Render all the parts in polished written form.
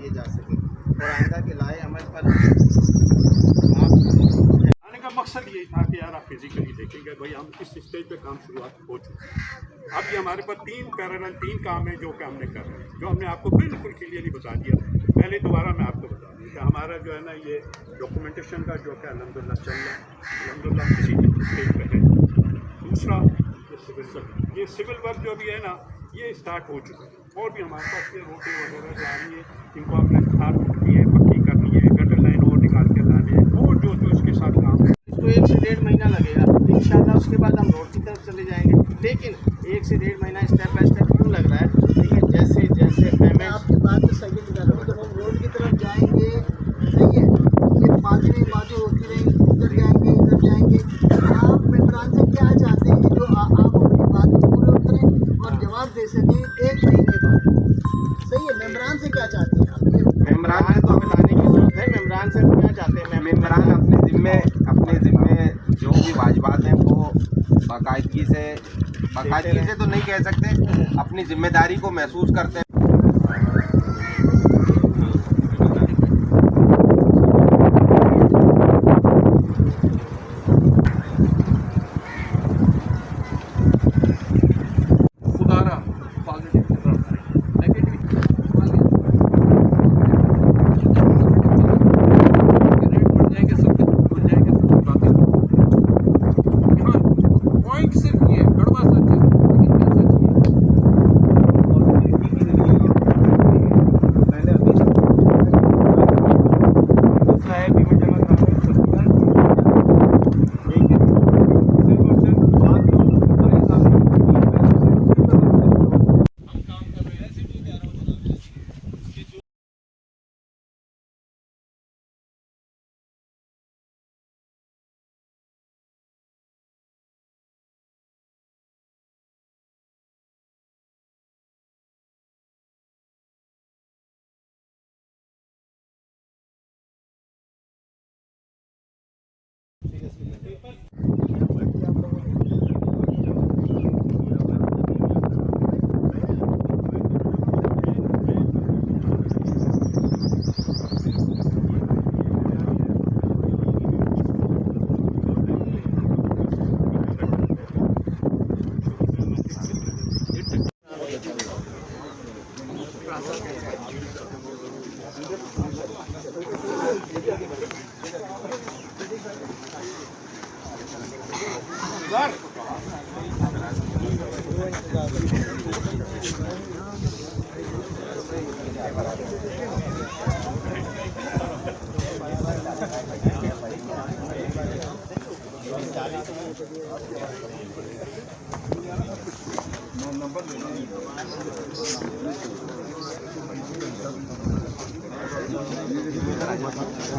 किए जा सके और आइंदा के लाए अमल पर आने का मकसद यही था कि यार आप फिजिकली देखेंगे भाई हम इस स्टेज पे काम शुरुआत हो चुकी है। अब ये हमारे पास तीन काम है जो कि हमने कर रहे हैं, जो हमने आपको बिल्कुल क्लियरली बता दिया। पहले दोबारा मैं आपको बता दूँ कि हमारा जो है ना ये डॉक्यूमेंटेशन का जो है अल्हम्दुलिल्लाह चल रहा है, अल्हम्दुलिल्लाह किसी स्टेज पे है। दूसरा ये सिविल वर्क जो भी है ना ये स्टार्ट हो चुका है और भी हमारे पास ये रोटें वगैरह जा रही है, इनको आपने खाद उठनी है, पक्की करनी है, गटर लाइन और निकाल के लाने हैं और जो जो इसके साथ काम है। इसको 1 से 1.5 महीना लगेगा इंशाल्लाह। उसके बाद हम रोड की तरफ चले जाएंगे, लेकिन 1 से 1.5 महीना स्टेप बाय स्टेप क्यों लग रहा है? लेकिन जैसे जैसे मैं आपकी बात से सही कह रहा हूँ। जब हम रोड की तरफ जाएंगे सही है, ये बातें होती रहेंगी, उधर जाएंगे इधर जाएंगे। आप मेम्बरान से क्या चाहते हैं जो आप अपनी बात पूरे उतरें और जवाब दे सकें 1 महीने बाद? सही है, मेम्बरान से क्या चाहते हैं आप? मेम्बरान में तो हमें लाने की जरूरत है। मेम्बरान से हम क्या चाहते हैं? मेम्बरान अपने ज़िम्मे जो भी वाजिबात हैं वो बाकायदगी से तो नहीं कह सकते, अपनी जिम्मेदारी को महसूस करते हैं।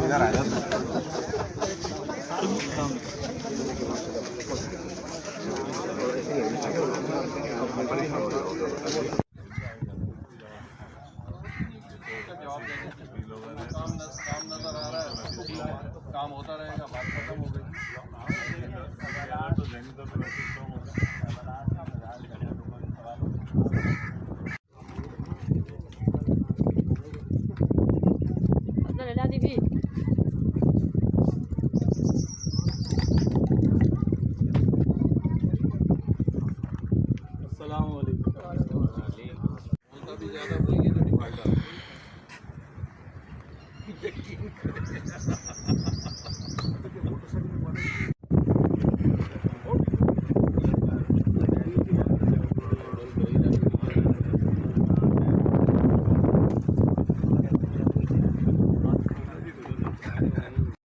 इधर आ जाओ। काम होता रहेगा, बात खत्म हो गई। अस्सलाम वालेकुम। बोलता भी ज़्यादा बोलेंगे तो डिफॉल्ट